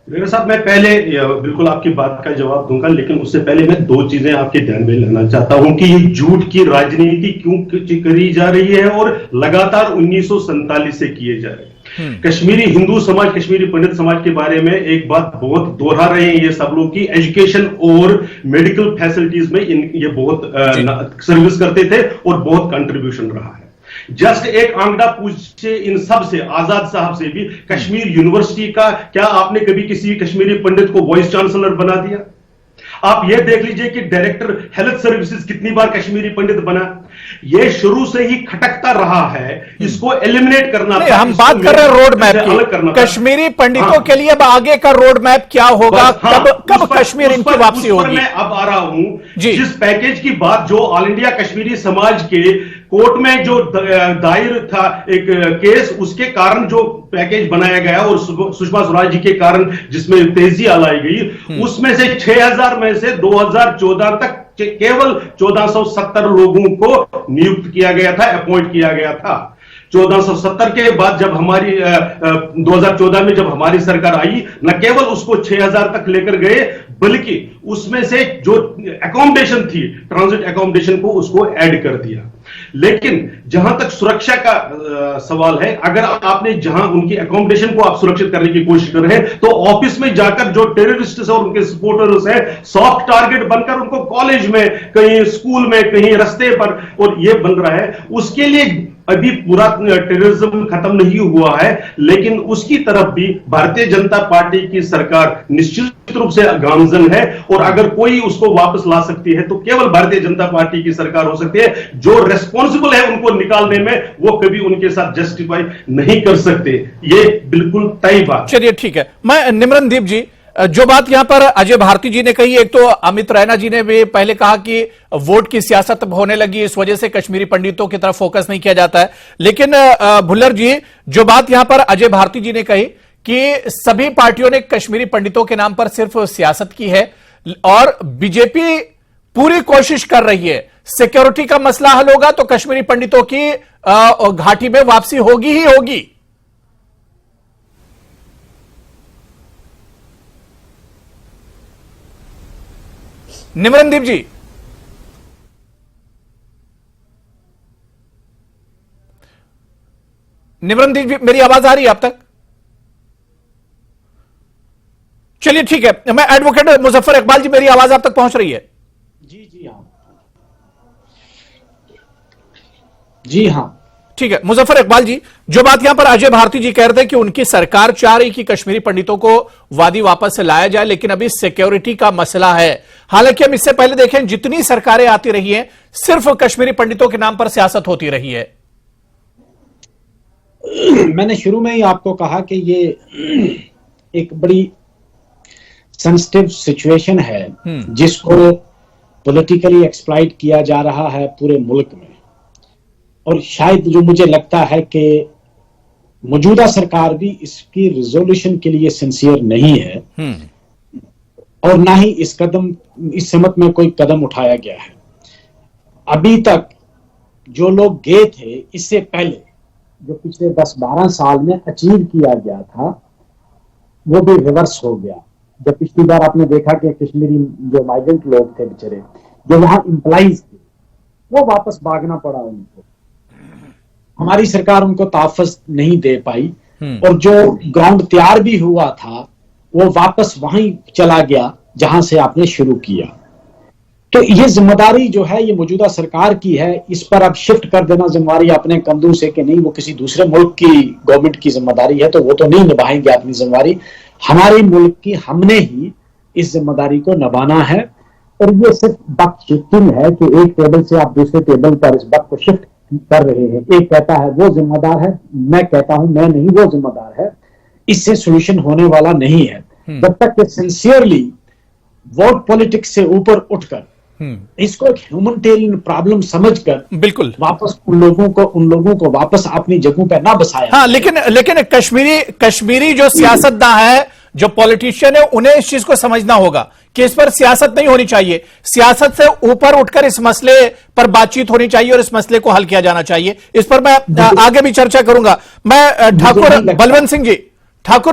मेरे साथ मैं पहले बिल्कुल आपकी बात का जवाब दूंगा, लेकिन उससे पहले मैं दो चीजें आपके ध्यान में लाना चाहता हूं कि ये झूठ की राजनीति क्यों करी जा रही है और लगातार 1947 से किए जा रहे हैं। कश्मीरी हिंदू समाज, कश्मीरी पंडित समाज के बारे में एक बात बहुत दोहरा रहे हैं ये सब लोग की एजुकेशन और मेडिकल फैसिलिटीज में ये बहुत सर्विस करते थे और बहुत कंट्रीब्यूशन रहा है। जस्ट एक आंकड़ा पूछे इन सब से, आजाद साहब से भी, कश्मीर यूनिवर्सिटी का क्या आपने कभी किसी कश्मीरी पंडित को वाइस चांसलर बना दिया? आप यह देख लीजिए कि डायरेक्टर हेल्थ सर्विसेज कितनी बार कश्मीरी पंडित बना। यह शुरू से ही खटकता रहा है, इसको एलिमिनेट करना था। हम बात कर रहे हैं रोड मैप की। कश्मीरी पंडितों के लिए अब आगे का रोड मैप क्या होगा? कब कश्मीर इनकी वापसी होगी? मैं अब आ रहा हूं जिस पैकेज की बात, जो ऑल इंडिया कश्मीरी समाज के कोर्ट में जो दायर था एक केस, उसके कारण जो पैकेज बनाया गया और सुषमा स्वराज जी के कारण जिसमें तेजी लाई गई, उसमें से 6000 में से 2014 तक केवल 1470 लोगों को नियुक्त किया गया था, अपॉइंट किया गया था। 1470 के बाद जब हमारी 2014 में जब हमारी सरकार आई, न केवल उसको 6000 तक लेकर गए, बल्कि उसमें से जो एकोमोडेशन थी, ट्रांजिट एकोमोडेशन को उसको ऐड कर दिया। लेकिन जहां तक सुरक्षा का सवाल है, अगर आपने जहां उनकी एकोमोडेशन को आप सुरक्षित करने की कोशिश कर रहे हैं, तो ऑफिस में जाकर जो टेररिस्ट और उनके सपोर्टर्स हैं, सॉफ्ट टारगेट बनकर उनको कॉलेज में, कहीं स्कूल में, कहीं रास्ते पर, और ये बन रहा है। उसके लिए अभी पूरा टेररिज्म खत्म नहीं हुआ है, लेकिन उसकी तरफ भी भारतीय जनता पार्टी की सरकार निश्चित रूप से गामजन है, और अगर कोई उसको वापस ला सकती है तो केवल भारतीय जनता पार्टी की सरकार हो सकती है। जो रेस्पॉन्सिबल है उनको निकालने में, वो कभी उनके साथ जस्टिफाई नहीं कर सकते, ये बिल्कुल तय बात। चलिए ठीक है। मैं निमरनदीप जी, जो बात यहां पर अजय भारती जी ने कही, एक तो अमित रैना जी ने भी पहले कहा कि वोट की सियासत होने लगी, इस वजह से कश्मीरी पंडितों की तरफ फोकस नहीं किया जाता है। लेकिन भुल्लर जी, जो बात यहां पर अजय भारती जी ने कही कि सभी पार्टियों ने कश्मीरी पंडितों के नाम पर सिर्फ सियासत की है और बीजेपी पूरी कोशिश कर रही है, सिक्योरिटी का मसला हल होगा तो कश्मीरी पंडितों की घाटी में वापसी होगी ही होगी। निमरनदीप जी, निमरनदीप जी, मेरी आवाज आ रही है आप तक? चलिए ठीक है। मैं एडवोकेट मुजफ्फर इकबाल जी, मेरी आवाज आप तक पहुंच रही है? जी हाँ, जी हाँ, ठीक है। मुजफ्फर इकबाल जी, जो बात यहां पर अजय भारती जी कह रहे थे कि उनकी सरकार चाह रही कि कश्मीरी पंडितों को वादी वापस से लाया जाए, लेकिन अभी सिक्योरिटी का मसला है। हालांकि हम इससे पहले देखें, जितनी सरकारें आती रही हैं, सिर्फ कश्मीरी पंडितों के नाम पर सियासत होती रही है। मैंने शुरू में ही आपको कहा कि ये एक बड़ी सेंसिटिव सिचुएशन है जिसको पॉलिटिकली एक्सप्लॉइट किया जा रहा है पूरे मुल्क में, और शायद जो मुझे लगता है कि मौजूदा सरकार भी इसकी रिजोल्यूशन के लिए सिंसियर नहीं है, और ना ही इस समत में कोई कदम उठाया गया है। अभी तक जो लोग गए थे, इससे पहले जो पिछले 10-12 साल में अचीव किया गया था, वो भी रिवर्स हो गया। जब पिछली बार आपने देखा कि कश्मीरी जो माइग्रेंट लोग थे बेचारे, जो वहां एम्प्लॉइज थे, वो वापस भागना पड़ा उनको। हमारी सरकार उनको तहफ़्फ़ुज़ नहीं दे पाई, और जो ग्राउंड तैयार भी हुआ था वो वापस वहीं चला गया जहां से आपने शुरू किया। तो ये जिम्मेदारी जो है ये मौजूदा सरकार की है। इस पर अब शिफ्ट कर देना जिम्मेदारी अपने कंधों से कि नहीं वो किसी दूसरे मुल्क की गवर्नमेंट की जिम्मेदारी है, तो वो तो नहीं निभाएंगे अपनी जिम्मेदारी। हमारे मुल्क की हमने ही इस जिम्मेदारी को निभाना है, और ये सिर्फ बक शिफ्टिंग है कि एक टेबल से आप दूसरे टेबल पर इस बक को शिफ्ट कर रहे हैं। एक कहता है वो जिम्मेदार है, मैं कहता हूं मैं नहीं, वो जिम्मेदार है। इससे सोल्यूशन होने वाला नहीं है जब तक कि सिंसियरली वोट पॉलिटिक्स से ऊपर उठकर इसको एक ह्यूमैनिटेरियन प्रॉब्लम समझकर बिल्कुल वापस उन लोगों को वापस अपनी जगहों पर ना बसाया। हाँ, लेकिन कश्मीरी जो सियासतदान है, जो पॉलिटिशियन है, उन्हें इस चीज को समझना होगा कि इस पर सियासत नहीं होनी चाहिए। सियासत से ऊपर उठकर इस मसले पर बातचीत होनी चाहिए और इस मसले को हल किया जाना चाहिए। इस पर मैं आगे भी चर्चा करूंगा। मैं ठाकुर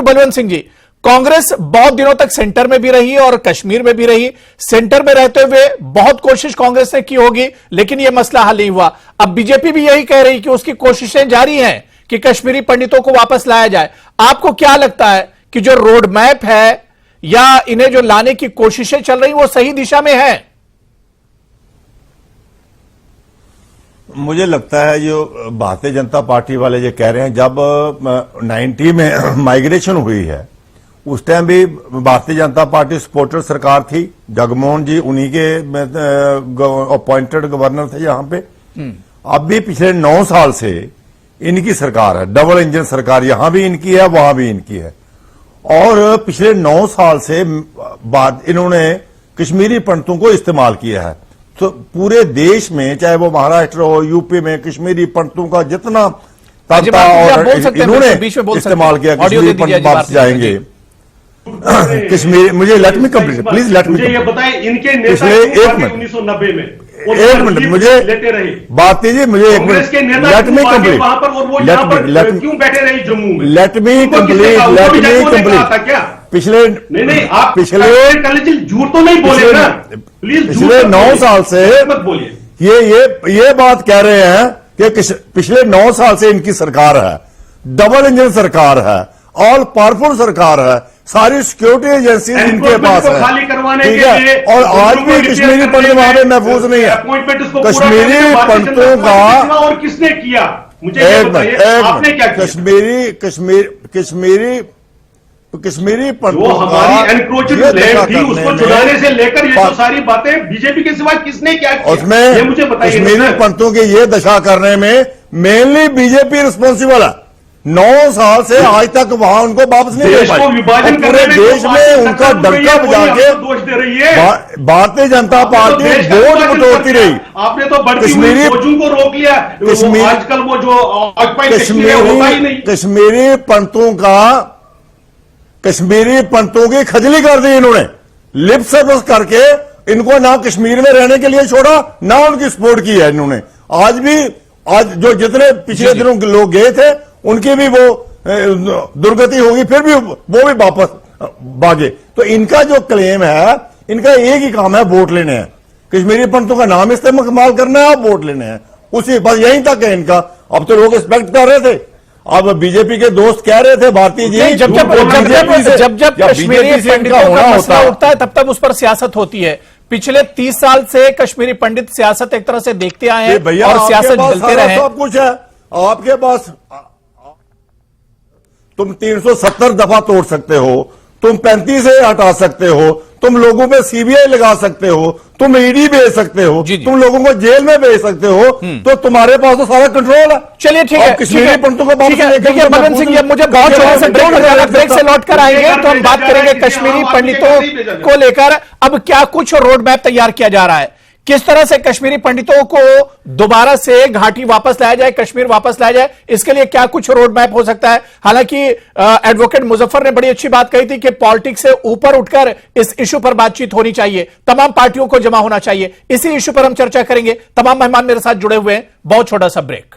बलवंत सिंह जी, कांग्रेस बहुत दिनों तक सेंटर में भी रही और कश्मीर में भी रही। सेंटर में रहते हुए बहुत कोशिश कांग्रेस ने की होगी, लेकिन यह मसला हल नहीं हुआ। अब बीजेपी भी यही कह रही कि उसकी कोशिशें जारी हैं कि कश्मीरी पंडितों को वापस लाया जाए। आपको क्या लगता है कि जो रोड मैप है या इन्हें जो लाने की कोशिशें चल रही वो सही दिशा में है? मुझे लगता है जो भारतीय जनता पार्टी वाले जो कह रहे हैं, जब 90 में माइग्रेशन हुई है उस टाइम भी भारतीय जनता पार्टी सपोर्टर सरकार थी। जगमोहन जी उन्हीं के अपॉइंटेड गवर्नर थे यहां पे। अब भी पिछले 9 साल से इनकी सरकार है, डबल इंजन सरकार, यहां भी इनकी है वहां भी इनकी है। और पिछले 9 साल से बाद इन्होंने कश्मीरी पंडितों को इस्तेमाल किया है। तो पूरे देश में, चाहे वो महाराष्ट्र हो, यूपी में, कश्मीरी पंडितों का जितना ताकता और इन्होंने इस्तेमाल किया, कश्मीरी पंडित वापस जाएंगे। कश्मीर, मुझे let me complete please, let me ये बताएं इनके नेता पिछले 1 मिनट 1990 में 1 मिनट मुझे लेते रहे भारती जी, मुझे 1 कांग्रेस के मिनट, नेता लेट मी कंप्लीट, वहां पर और वो यहाँ पर क्यों बैठे रहे जम्मू में? Let me complete. पिछले नहीं आप पिछले झूठ तो नहीं बोले ना प्लीज। पिछले 9 साल से मत बोलिए। ये बात कह रहे हैं कि पिछले 9 साल से इनकी सरकार है, डबल इंजन सरकार है, ऑल पावरफुल सरकार है, सारी सिक्योरिटी एजेंसी इनके पास है, खाली करवाने ठीक के है। लिए और आज भी कश्मीरी पंडित वहां पे महफूज नहीं है। कश्मीरी पंडितों का और किसने किया मुझे आपने क्या किया? कश्मीरी जो पंडितों हमारी एनक्रोचेड लैंड थी उसको छुड़ाने से लेकर ये जो सारी बातें बीजेपी के सिवा किसने क्या किया? उसमें ये मुझे बताइए। कश्मीरी पंडितों की ये दशा करने में मेनली बीजेपी रिस्पॉन्सिबल है। 9 साल से आज तक वहां उनको वापस नहीं ले पाई। पूरे देश में उनका डंका बजा के दोष दे रही है भारतीय जनता पार्टी वोट बटोरती रही। आपने तो बढ़ती हुई फौजों को रोक लिया। आजकल वो जो कश्मीरी पंडितों की खजली कर दी इन्होंने, लिप सर्विस करके इनको ना कश्मीर में रहने के लिए छोड़ा, ना उनकी सपोर्ट की है इन्होंने। आज जो जितने पिछले दिनों के लोग गए थे उनकी भी वो दुर्गति होगी, फिर भी वो भी वापस भागे। तो इनका जो क्लेम है, इनका एक ही काम है, वोट लेने हैं। कश्मीरी पंडितों का नाम इस्तेमाल करना है, वोट लेने हैं, उसी बस यहीं तक है इनका। अब तो लोग एक्सपेक्ट कर रहे थे, अब बीजेपी के दोस्त कह रहे थे भारतीय जी जब कश्मीरी पंडितों का मसला उठता है तब उस पर सियासत होती है। पिछले 30 साल से कश्मीरी पंडित सियासत एक तरह से देखते आए हैं और सियासत झेलते रहे। सब कुछ है आपके पास। तुम 370 दफा तोड़ सकते हो, तुम 35 से हटा सकते हो, तुम लोगों पे सीबीआई लगा सकते हो, तुम ईडी भेज सकते हो, तुम लोगों को जेल में भेज सकते हो, तो तुम्हारे पास तो सारा कंट्रोल है। चलिए ठीक है, कश्मीरी पंडितों को देखिए मदन सिंह जी, मुझे बहुत छोटा सा ब्रेक से लौट कर आएंगे तो हम बात करेंगे कश्मीरी पंडितों को लेकर। अब क्या कुछ रोड मैप तैयार किया जा रहा है, किस तरह से कश्मीरी पंडितों को दोबारा से घाटी वापस लाया जाए, कश्मीर वापस लाया जाए, इसके लिए क्या कुछ रोड मैप हो सकता है? हालांकि एडवोकेट मुजफ्फर ने बड़ी अच्छी बात कही थी कि पॉलिटिक्स से ऊपर उठकर इस इशू पर बातचीत होनी चाहिए, तमाम पार्टियों को जमा होना चाहिए। इसी इशू पर हम चर्चा करेंगे। तमाम मेहमान मेरे साथ जुड़े हुए हैं। बहुत छोटा सा ब्रेक।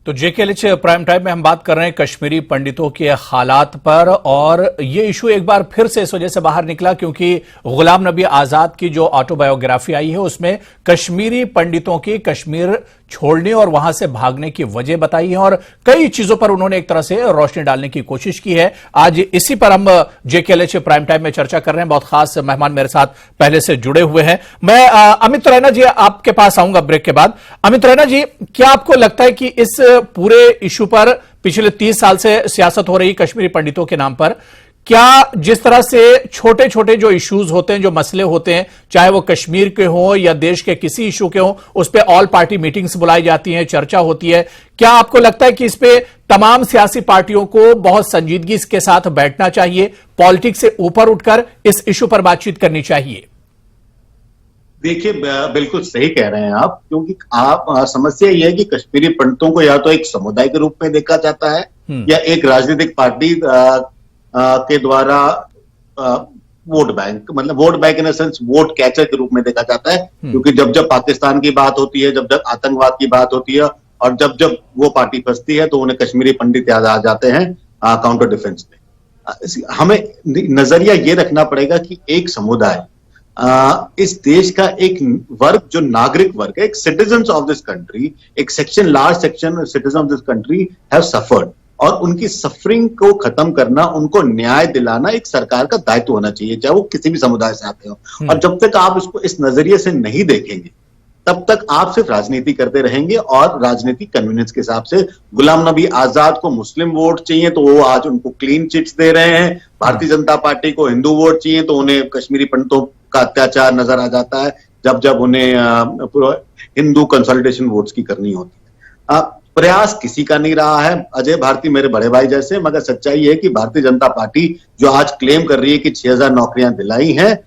तो जेकेएलएच प्राइम टाइम में हम बात कर रहे हैं कश्मीरी पंडितों के हालात पर, और ये इशू एक बार फिर से इस वजह से बाहर निकला क्योंकि गुलाम नबी आजाद की जो ऑटोबायोग्राफी आई है उसमें कश्मीरी पंडितों की कश्मीर छोड़ने और वहां से भागने की वजह बताई है और कई चीजों पर उन्होंने एक तरह से रोशनी डालने की कोशिश की है। आज इसी पर हम जेकेएलएच प्राइम टाइम में चर्चा कर रहे हैं। बहुत खास मेहमान मेरे साथ पहले से जुड़े हुए हैं। मैं अमित रैना जी आपके पास आऊंगा ब्रेक के बाद। अमित रैना जी, क्या आपको लगता है कि इस पूरे इशू पर पिछले 30 साल से सियासत हो रही कश्मीरी पंडितों के नाम पर, क्या जिस तरह से छोटे छोटे जो इश्यूज होते हैं, जो मसले होते हैं, चाहे वो कश्मीर के हों या देश के किसी इशू के हों, उस पर ऑल पार्टी मीटिंग्स बुलाई जाती हैं, चर्चा होती है, क्या आपको लगता है कि इस पे तमाम सियासी पार्टियों को बहुत संजीदगी के साथ बैठना चाहिए, पॉलिटिक्स से ऊपर उठकर इस इशू पर बातचीत करनी चाहिए? देखिए, बिल्कुल सही कह रहे हैं आप, क्योंकि समस्या यह है कि कश्मीरी पंडितों को या तो एक समुदाय के रूप में देखा जाता है या एक राजनीतिक पार्टी के द्वारा वोट बैंक, मतलब vote bank in sense vote catcher के रूप में देखा जाता है, क्योंकि जब जब पाकिस्तान की बात होती है, जब जब आतंकवाद की बात होती है और जब जब वो पार्टी फंसती है तो उन्हें कश्मीरी पंडित याद आ जाते हैं काउंटर डिफेंस में। हमें नजरिया ये रखना पड़ेगा कि एक समुदाय, इस देश का एक वर्ग जो नागरिक वर्ग है, एक सिटीजन्स ऑफ दिस कंट्री, एक section, large section citizen of this country have suffered, और उनकी सफरिंग को खत्म करना, उनको न्याय दिलाना एक सरकार का दायित्व होना चाहिए, चाहे वो किसी भी समुदाय से आते हो। और जब तक आप इसको इस नजरिए से नहीं देखेंगे तब तक आप सिर्फ राजनीति करते रहेंगे, और राजनीतिक कन्वीनियंस के हिसाब से गुलाम नबी आजाद को मुस्लिम वोट चाहिए तो वो आज उनको क्लीन चिट्स दे रहे हैं, भारतीय जनता पार्टी को हिंदू वोट चाहिए तो उन्हें कश्मीरी पंडितों का अत्याचार नजर आ जाता है जब जब उन्हें हिंदू कंसोलिडेशन वोट्स की करनी होती है। प्रयास किसी का नहीं रहा है, अजय भारती मेरे बड़े भाई जैसे, मगर सच्चाई है कि भारतीय जनता पार्टी जो आज क्लेम कर रही है कि 6000 नौकरियां दिलाई हैं,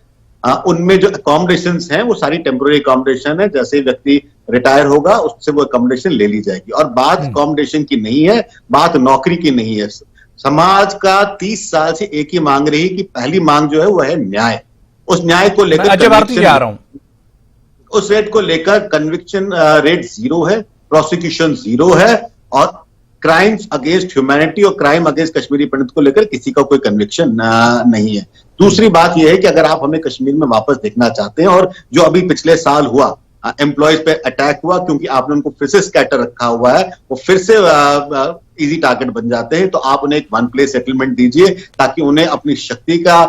उनमें जो अकोमोडेशंस हैं वो सारी टेम्पोररी अकोमोडेशन है, जैसे ही व्यक्ति रिटायर होगा उससे वो अकोमोडेशन ले ली जाएगी। और बात अकोमोडेशन की नहीं है, बात नौकरी की नहीं है। समाज का 30 साल से एक ही मांग रही कि पहली मांग जो है वो है न्याय। उस न्याय को लेकर अजय भारती जी आ रहा हूं, उस रेट को लेकर कन्विक्शन रेट 0 है, प्रोसिक्यूशन 0 है, और क्राइम्स अगेंस्ट ह्यूमैनिटी और क्राइम अगेंस्ट कश्मीरी पंडित को लेकर किसी का कोई कन्विक्शन नहीं है। दूसरी बात यह है कि अगर आप हमें कश्मीर में वापस देखना चाहते हैं, और जो अभी पिछले साल हुआ एम्प्लॉयज पे अटैक हुआ क्योंकि आपने उनको फिर से स्कैटर रखा हुआ है, वो फिर से इजी टारगेट बन जाते हैं, तो आप उन्हें एक वन प्लेस सेटलमेंट दीजिए ताकि उन्हें अपनी शक्ति का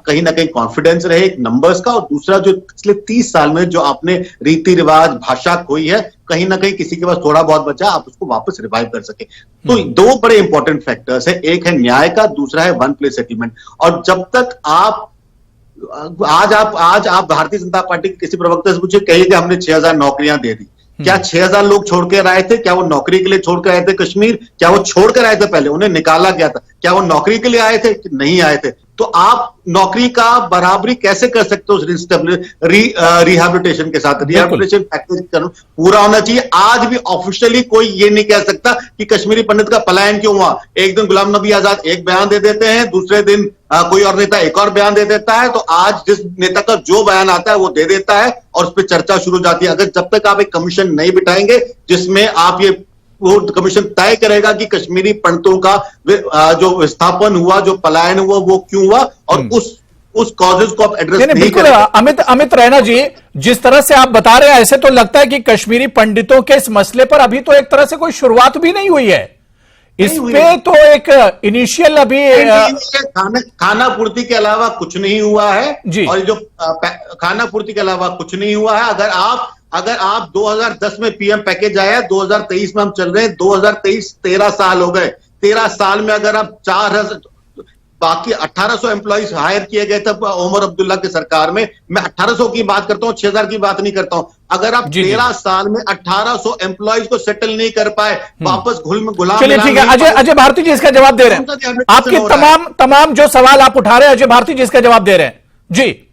कहीं ना कहीं कॉन्फिडेंस रहे, एक नंबर्स का। और दूसरा, जो पिछले 30 साल में जो आपने रीति रिवाज भाषा खोई है, कहीं ना कहीं किसी के पास थोड़ा बहुत बचा, आप उसको वापस रिवाइव कर सके। तो 2 बड़े इंपॉर्टेंट फैक्टर्स है, एक है न्याय का, दूसरा है वन प्लेस सेटलमेंट। और जब तक आज आप भारतीय जनता पार्टी के किसी प्रवक्ता से पूछे, कहिए कि हमने 6000 नौकरियां दे दी, क्या 6000 लोग छोड़ कर आए थे? क्या वो नौकरी के लिए छोड़ कर आए थे कश्मीर? क्या वो छोड़ कर आए थे? पहले उन्हें निकाला गया था। क्या वो नौकरी के लिए आए थे? नहीं आए थे। तो आप नौकरी का बराबरी कैसे कर सकते हो रिहैबिलिटेशन के साथ? रिहैबिलिटेशन पैकेज पूरा होना चाहिए। आज भी ऑफिशियली कोई ये नहीं कह सकता कि कश्मीरी पंडित का पलायन क्यों हुआ। एक दिन गुलाम नबी आजाद एक बयान दे देते हैं, दूसरे दिन कोई और नेता एक और बयान दे देता है। तो आज जिस नेता का जो बयान आता है वो दे देता है और उस पर चर्चा शुरू हो जाती है। अगर जब तक आप एक कमीशन नहीं बिठाएंगे जिसमें आप ये, वो कमीशन तय करेगा कि कश्मीरी पंडितों का जो विस्थापन हुआ, जो पलायन हुआ, वो क्यों हुआ, और उस कॉजेज को आप एड्रेस नहीं करेंगे। अमित रैना जी, जिस तरह से आप बता रहे हैं, ऐसे तो लगता है कि कश्मीरी पंडितों के इस मसले पर अभी तो एक तरह से कोई शुरुआत भी नहीं हुई है। इस पे तो एक इनिशियल अभी खाना पूर्ति के अलावा कुछ नहीं हुआ है जी। और जो खाना पूर्ति के अलावा कुछ नहीं हुआ है। अगर आप 2010 में पीएम पैकेज आया, 2023 में हम चल रहे हैं, 2023 13 साल हो गए। 13 साल में अगर आप 4000 बाकी 1800 एम्प्लॉइज हायर किए गए थे उमर अब्दुल्ला की सरकार में। मैं 1800 की बात करता हूं, 6000 की बात नहीं करता हूं। अगर आप 13 साल में 1800 एम्प्लॉइज को सेटल नहीं कर पाए, वापस गुलाम, चलिए ठीक है, अजय भारती जी इसका जवाब दे रहे हैं। आपके तमाम जो सवाल आप उठा रहे हैं, अजय भारती जी इसका जवाब दे रहे हैं जी।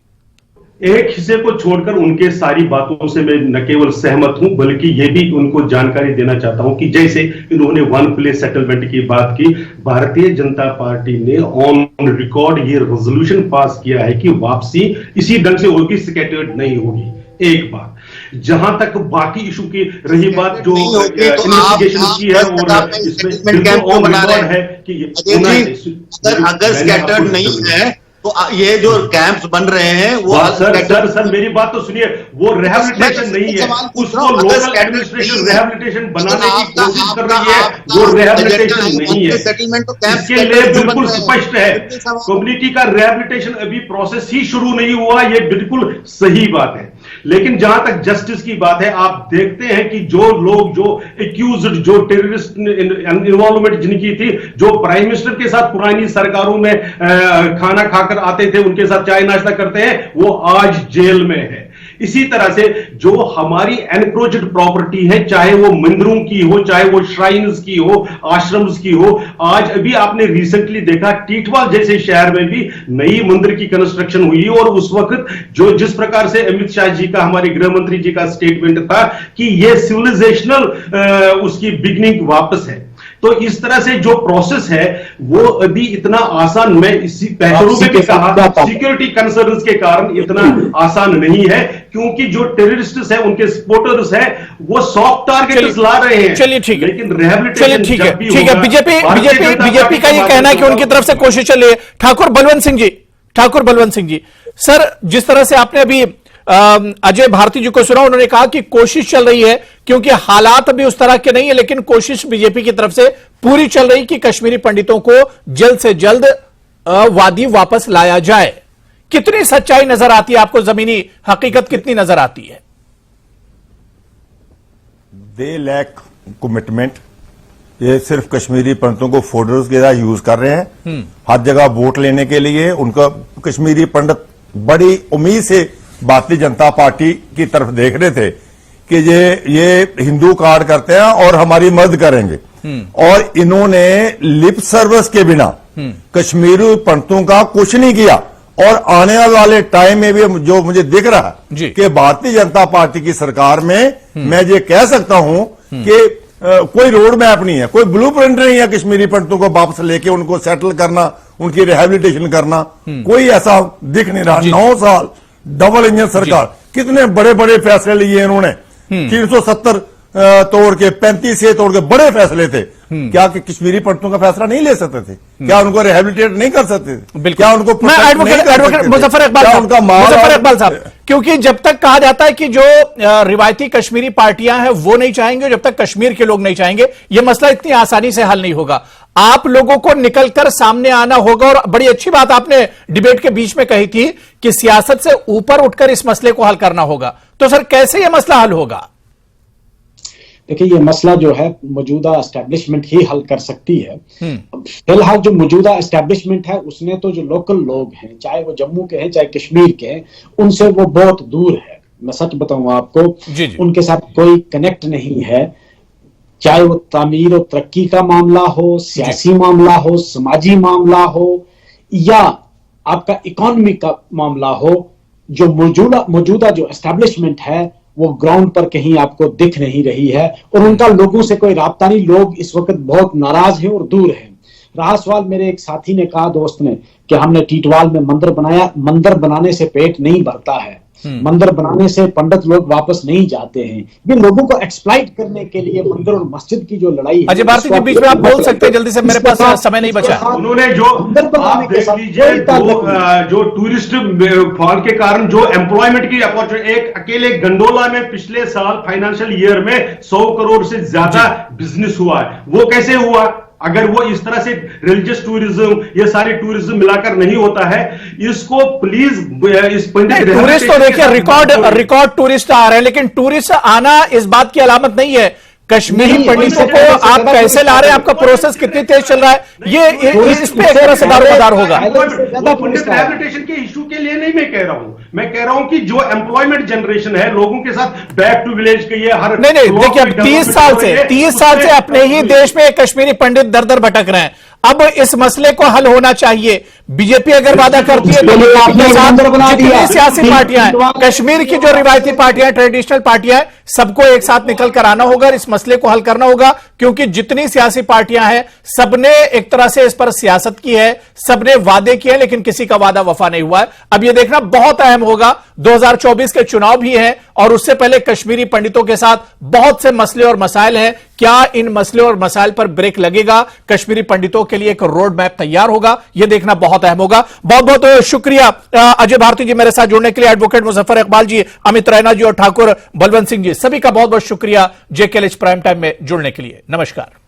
एक हिस्से को छोड़कर उनके सारी बातों से मैं न केवल सहमत हूं, बल्कि यह भी उनको जानकारी देना चाहता हूं कि जैसे इन्होंने वन प्लेस सेटलमेंट की बात की, भारतीय जनता पार्टी ने ऑन रिकॉर्ड ये रेजोल्यूशन पास किया है कि वापसी इसी ढंग से होगी, स्कैटर्ड नहीं होगी। एक बात। जहां तक बाकी इशू की रही बात, जो इन्वेस्टिगेशन की है और इसमें ऑन रिकॉर्ड है कि अगर स्कैटर्ड नहीं है तो ये जो कैंप्स बन रहे हैं वो सर मेरी बात तो सुनिए, वो रिहैबिलिटेशन नहीं है, उसको लोकल एडमिनिस्ट्रेशन रिहैबिलिटेशन बनाने की कोशिश कर रही है, वो रिहैबिलिटेशन नहीं है। इसके लिए बिल्कुल स्पष्ट है, कम्युनिटी का रिहैबिलिटेशन अभी प्रोसेस ही शुरू नहीं हुआ, ये बिल्कुल सही बात है। लेकिन जहां तक जस्टिस की बात है, आप देखते हैं कि जो लोग, जो एक्यूज्ड, जो टेररिस्ट इन्वॉल्वमेंट जिनकी थी, जो प्राइम मिनिस्टर के साथ पुरानी सरकारों में खाना खाकर आते थे, उनके साथ चाय नाश्ता करते हैं, वो आज जेल में है। इसी तरह से जो हमारी एनक्रोच्ड प्रॉपर्टी है, चाहे वो मंदिरों की हो, चाहे वो श्राइन्स की हो, आश्रम्स की हो, आज अभी आपने रिसेंटली देखा टीटवाल जैसे शहर में भी नई मंदिर की कंस्ट्रक्शन हुई, और उस वक्त जो जिस प्रकार से अमित शाह जी का, हमारे गृह मंत्री जी का स्टेटमेंट था कि ये सिविलाइजेशनल उसकी बिगिनिंग वापस है। तो इस तरह से जो प्रोसेस है वो अभी इतना आसान, मैं इसी पहलू में भी कहा, सिक्योरिटी कंसर्न्स के कारण इतना आसान नहीं है, क्योंकि जो टेररिस्ट्स है, उनके सपोर्टर्स है, वो सॉफ्ट टारगेट्स ला रहे हैं। चलिए ठीक है, लेकिन रिहैबिलिटेशन चलिए ठीक है, ठीक है। बीजेपी का ये कहना है कि उनकी तरफ से कोशिश चल रही है। ठाकुर बलवंत सिंह जी, सर, जिस तरह से आपने अभी अजय भारती जी को सुना, उन्होंने कहा कि कोशिश चल रही है, क्योंकि हालात अभी उस तरह के नहीं है, लेकिन कोशिश बीजेपी की तरफ से पूरी चल रही कि कश्मीरी पंडितों को जल्द से जल्द वादी वापस लाया जाए। कितनी सच्चाई नजर आती है आपको? जमीनी हकीकत कितनी नजर आती है? They lack commitment. ये सिर्फ कश्मीरी पंडितों को फोल्डर्स की तरह यूज कर रहे हैं हर जगह वोट लेने के लिए। उनका कश्मीरी पंडित बड़ी उम्मीद से भारतीय जनता पार्टी की तरफ देख रहे थे कि ये हिंदू कार्ड करते हैं और हमारी मदद करेंगे, और इन्होंने लिप सर्विस के बिना कश्मीरी पंडितों का कुछ नहीं किया। और आने वाले टाइम में भी जो मुझे दिख रहा है कि भारतीय जनता पार्टी की सरकार में मैं ये कह सकता हूं कि कोई रोड मैप नहीं है, कोई ब्लूप्रिंट नहीं है कश्मीरी पंडितों को वापस लेके उनको सेटल करना, उनकी रिहैबिलिटेशन करना, कोई ऐसा दिख नहीं रहा। 9 साल डबल इंजन सरकार, कितने बड़े बड़े फैसले लिए इन्होंने। 370 तोड़ के 35 से तोड़ के बड़े फैसले थे। क्या कि कश्मीरी पंडितों का फैसला नहीं ले सकते थे? क्या उनको रिहैबिलिटेट नहीं कर सकते थे? क्या उनको एडवोकेट मुजफ्फर इकबाल साहब, क्योंकि जब तक कहा जाता है कि जो रिवायती कश्मीरी पार्टियां हैं वो नहीं चाहेंगे, जब तक कश्मीर के लोग नहीं चाहेंगे, यह मसला इतनी आसानी से हल नहीं होगा। आप लोगों को निकलकर सामने आना होगा। और बड़ी अच्छी बात आपने डिबेट के बीच में कही थी कि सियासत से ऊपर उठकर इस मसले को हल करना होगा। तो सर, कैसे यह मसला हल होगा? देखिए, ये मसला जो है मौजूदा एस्टेब्लिशमेंट ही हल कर सकती है। फिलहाल जो मौजूदा एस्टेब्लिशमेंट है उसने तो जो लोकल लोग हैं, चाहे वो जम्मू के हैं चाहे कश्मीर के हैं, उनसे वो बहुत दूर है। मैं सच बताऊं आपको, उनके साथ कोई कनेक्ट नहीं है। चाहे वो तामीर और तरक्की का मामला हो, सियासी मामला हो, समाजी मामला हो, या आपका इकोनॉमी का मामला हो, जो मौजूदा जो एस्टेब्लिशमेंट है वो ग्राउंड पर कहीं आपको दिख नहीं रही है, और उनका लोगों से कोई राब्ता नहीं। लोग इस वक्त बहुत नाराज हैं और दूर हैं। रहा सवाल, मेरे एक साथी ने कहा, दोस्त ने, कि हमने टीटवाल में मंदिर बनाया। मंदिर बनाने से पेट नहीं भरता है, मंदिर बनाने से पंडित लोग वापस नहीं जाते हैं। ये लोगों को एक्सप्लॉइट करने के लिए मंदिर और मस्जिद की जो लड़ाई है। अजय भारती के बीच में आप बोल सकते हैं जल्दी से, मेरे पास समय नहीं बचा। उन्होंने जो आप देख लीजिए, जो टूरिस्ट फॉल के कारण जो एम्प्लॉयमेंट की अपॉर्चुनिटी, एक अकेले गंडोला में पिछले साल फाइनेंशियल ईयर में 100 करोड़ से ज्यादा बिजनेस हुआ है। वो कैसे हुआ? अगर वो इस तरह से रिलीजियस टूरिज्म, ये सारे टूरिज्म मिलाकर नहीं होता है। इसको प्लीज इस पंडित टूरिस्ट तो देखिए रिकॉर्ड टूरिस्ट आ रहे हैं, लेकिन टूरिस्ट आना इस बात की अलामत नहीं है। कश्मीरी पंडितों को आप कैसे ला रहे हैं, आपका प्रोसेस कितनी तेज चल रहा है, ये इस पे एक तरह से दारोमदार होगा। पंडित रिहैबिलिटेशन के इशू के लिए नहीं मैं कह रहा हूं, मैं कह रहा हूं कि जो एम्प्लॉयमेंट जनरेशन है, लोगों के साथ बैक टू विलेज के ये हर नहीं देखिए, अब 30 साल से अपने ही देश में कश्मीरी पंडित दर दर भटक रहे हैं। अब इस मसले को हल होना चाहिए। बीजेपी अगर वादा करती है तो अपने साथ जितनी सियासी पार्टियां हैं, कश्मीर की जो रिवायती पार्टियां, ट्रेडिशनल पार्टियां हैं, सबको एक साथ निकल कर आना होगा, इस मसले को हल करना होगा। क्योंकि जितनी सियासी पार्टियां हैं, सबने एक तरह से इस पर सियासत की है, सबने वादे किए, लेकिन किसी का वादा वफा नहीं हुआ है। अब यह देखना बहुत अहम होगा, 2024 के चुनाव भी है और उससे पहले कश्मीरी पंडितों के साथ बहुत से मसले और मसाइल हैं। क्या इन मसले और मसाइल पर ब्रेक लगेगा? कश्मीरी पंडितों के लिए एक रोड मैप तैयार होगा? यह देखना बहुत अहम होगा। बहुत बहुत शुक्रिया अजय भारती जी मेरे साथ जुड़ने के लिए, एडवोकेट मुजफ्फर इकबाल जी, अमित रैना जी और ठाकुर बलवंत सिंह जी, सभी का बहुत बहुत शुक्रिया जेकेएलएच प्राइम टाइम में जुड़ने के लिए। नमस्कार।